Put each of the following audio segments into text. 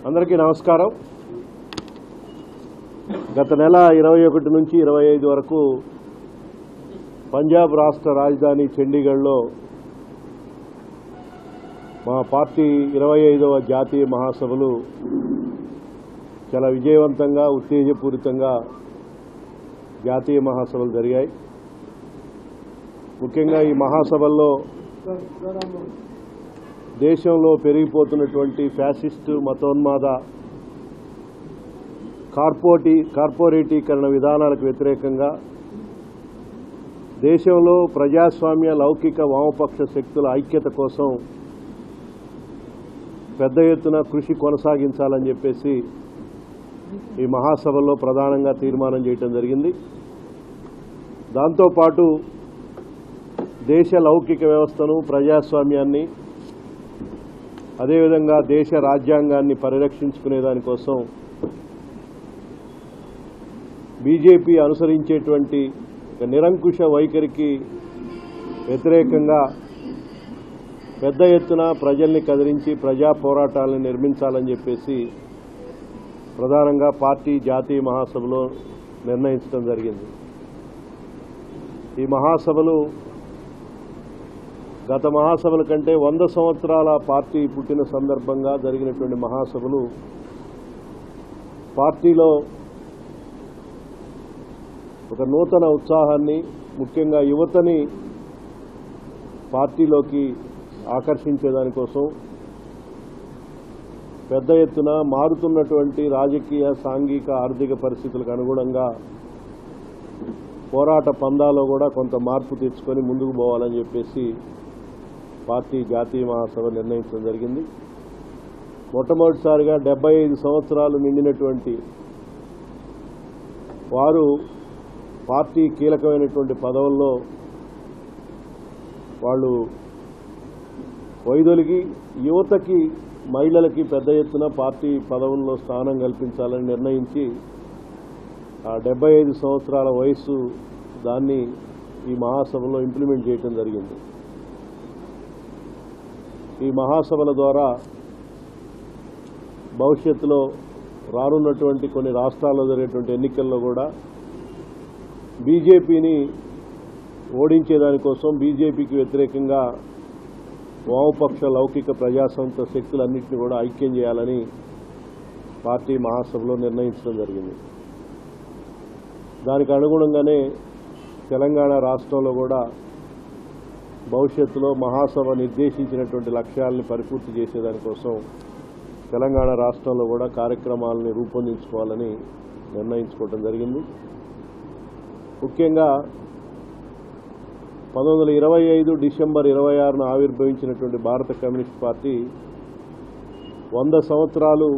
అందరికీ నమస్కారం. గత నెల 21 నుంచి 25 వరకు పంజాబ్ రాష్ట్ర రాజధాని చండీగఢ్లో మా పార్టీ 25వ జాతీయ మహాసభలు చాలా విజయవంతంగా ఉత్తేజపూరితంగా జాతీయ మహాసభలు జరిగాయి. ముఖ్యంగా ఈ మహాసభల్లో దేశంలో పెరిగిపోతున్నటువంటి ఫ్యాసిస్టు మతోన్మాద కార్పొరేటీకరణ విధానాలకు వ్యతిరేకంగా దేశంలో ప్రజాస్వామ్య లౌకిక వామపక్ష శక్తుల ఐక్యత కోసం పెద్ద ఎత్తున కృషి కొనసాగించాలని చెప్పేసి ఈ మహాసభలో ప్రధానంగా తీర్మానం చేయడం జరిగింది. దాంతోపాటు దేశ లౌకిక వ్యవస్థను ప్రజాస్వామ్యాన్ని అదేవిధంగా దేశ రాజ్యాంగాన్ని పరిరక్షించుకునే దానికోసం బీజేపీ అనుసరించేటువంటి నిరంకుశ వైఖరికి వ్యతిరేకంగా పెద్ద ఎత్తున ప్రజల్ని కదిలించి ప్రజా పోరాటాలను నిర్మించాలని చెప్పేసి ప్రధానంగా పార్టీ జాతీయ మహాసభలో నిర్ణయించడం జరిగింది. ఈ మహాసభలు గత మహాసభల కంటే 100 సంవత్సరాల పార్టీ పుట్టిన సందర్భంగా జరిగినటువంటి మహాసభలు పార్టీలో ఒక నూతన ఉత్సాహాన్ని, ముఖ్యంగా యువతని పార్టీలోకి ఆకర్షించేదానికోసం పెద్ద ఎత్తున మారుతున్నటువంటి రాజకీయ, సాంఘిక, ఆర్థిక పరిస్థితులకు అనుగుణంగా పోరాట పందాలో కూడా కొంత మార్పు తెచ్చుకొని ముందుకు పోవాలని చెప్పేసి పార్టీ జాతీయ మహాసభ నిర్ణయించడం జరిగింది. మొట్టమొదటిసారిగా 75 సంవత్సరాలు నిండినటువంటి వారు పార్టీ కీలకమైనటువంటి పదవుల్లో వాళ్ళు వైదొలిగి యువతకి, మహిళలకి పెద్ద ఎత్తున పార్టీ పదవుల్లో స్థానం కల్పించాలని నిర్ణయించి ఆ 75 సంవత్సరాల వయస్సు దాన్ని ఈ మహాసభలో ఇంప్లిమెంట్ చేయడం జరిగింది. ఈ మహాసభల ద్వారా భవిష్యత్తులో రానున్నటువంటి కొన్ని రాష్ట్రాల్లో జరిగేటువంటి ఎన్నికల్లో కూడా బీజేపీని ఓడించేదానికోసం, బీజేపీకి వ్యతిరేకంగా వామపక్ష లౌకిక ప్రజాస్వామ్య శక్తులన్నింటినీ కూడా ఐక్యం చేయాలని పార్టీ మహాసభలో నిర్ణయించడం జరిగింది. దానికి అనుగుణంగానే తెలంగాణ రాష్ట్రంలో కూడా భవిష్యత్తులో మహాసభ నిర్దేశించినటువంటి లక్ష్యాలను పరిపూర్తి చేసేదానికోసం తెలంగాణ రాష్ట్రంలో కూడా కార్యక్రమాలని రూపొందించుకోవాలని నిర్ణయించుకోవడం జరిగింది. ముఖ్యంగా 1925 డిసెంబర్ 26న ఆవిర్భవించినటువంటి భారత కమ్యూనిస్ట్ పార్టీ 100 సంవత్సరాలు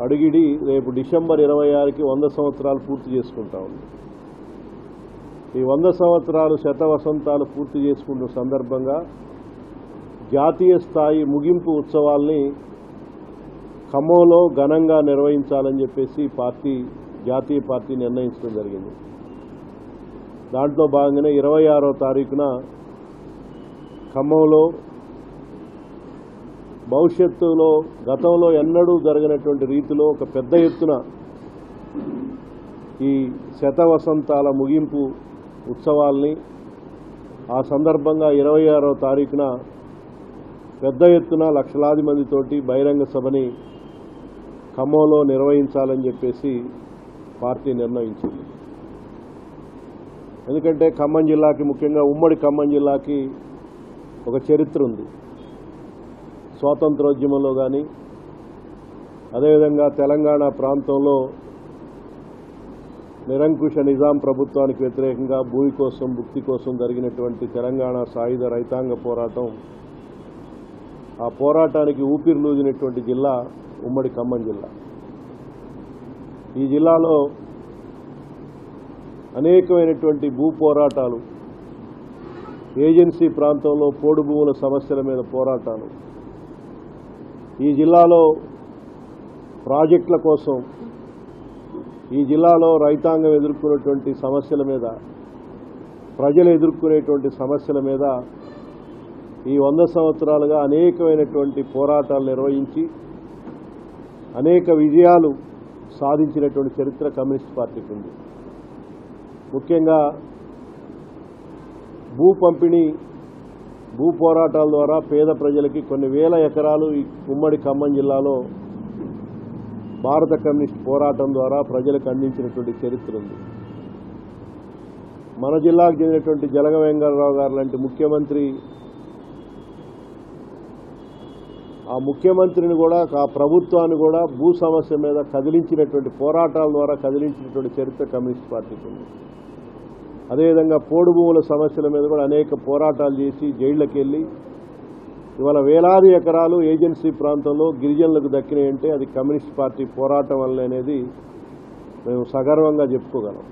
అడిగిడి రేపు డిసెంబర్ 26కి 100 సంవత్సరాలు పూర్తి చేసుకుంటా ఉంది. ఈ 100 సంవత్సరాలు శతవసంతాలు పూర్తి చేసుకున్న సందర్భంగా జాతీయ స్థాయి ముగింపు ఉత్సవాల్ని ఖమ్మంలో ఘనంగా నిర్వహించాలని చెప్పేసి జాతీయ పార్టీ నిర్ణయించడం జరిగింది. దాంట్లో భాగంగానే 26వ తారీఖున ఖమ్మంలో భవిష్యత్తులో గతంలో ఎన్నడూ జరగనటువంటి రీతిలో ఒక పెద్ద ఎత్తున ఈ శతవసంతాల ముగింపు ఉత్సవాల్ని ఆ సందర్భంగా 26వ తారీఖున పెద్ద ఎత్తున లక్షలాది మందితోటి బహిరంగ సభని ఖమ్మంలో నిర్వహించాలని చెప్పేసి పార్టీ నిర్ణయించింది. ఎందుకంటే ఖమ్మం జిల్లాకి, ముఖ్యంగా ఉమ్మడి ఖమ్మం జిల్లాకి ఒక చరిత్ర ఉంది. స్వాతంత్రోద్యమంలో కానీ, అదేవిధంగా తెలంగాణ ప్రాంతంలో నిరంకుశ నిజాం ప్రభుత్వానికి వ్యతిరేకంగా భూమి కోసం, భుక్తి కోసం జరిగినటువంటి తెలంగాణ సాయుధ రైతాంగ పోరాటం, ఆ పోరాటానికి ఊపిరిలూదినటువంటి జిల్లా ఉమ్మడి ఖమ్మం జిల్లా. ఈ జిల్లాలో అనేకమైనటువంటి భూ పోరాటాలు, ఏజెన్సీ ప్రాంతంలో పోడు భూముల సమస్యల మీద పోరాటాలు, ఈ జిల్లాలో ప్రాజెక్టుల కోసం, ఈ జిల్లాలో రైతాంగం ఎదుర్కొనేటువంటి సమస్యల మీద, ప్రజలు ఎదుర్కొనేటువంటి సమస్యల మీద ఈ 100 సంవత్సరాలుగా అనేకమైనటువంటి పోరాటాలు నిర్వహించి అనేక విజయాలు సాధించినటువంటి చరిత్ర కమ్యూనిస్ట్ పార్టీకి ఉంది. ముఖ్యంగా భూ పంపిణీ, భూ పోరాటాల ద్వారా పేద ప్రజలకి కొన్ని వేల ఎకరాలు ఈ ఉమ్మడి ఖమ్మం జిల్లాలో భారత కమ్యూనిస్ట్ పోరాటం ద్వారా ప్రజలకు అందించినటువంటి చరిత్ర ఉంది. మన జిల్లాకు చెందినటువంటి జలగ వెంకటరావు గారు లాంటి ముఖ్యమంత్రి, ఆ ముఖ్యమంత్రిని కూడా, ఆ ప్రభుత్వాన్ని కూడా భూ సమస్య మీద కదిలించినటువంటి పోరాటాల ద్వారా కదిలించినటువంటి చరిత్ర కమ్యూనిస్ట్ పార్టీకి ఉంది. అదేవిధంగా పోడు భూముల సమస్యల మీద కూడా అనేక పోరాటాలు చేసి జైళ్లకు వెళ్ళి ఇవాళ వేలాది ఎకరాలు ఏజెన్సీ ప్రాంతంలో గిరిజనులకు దక్కినాయంటే అది కమ్యూనిస్ట్ పార్టీ పోరాటం వల్ల అనేది మేము సగర్వంగా చెప్పుకోగలం.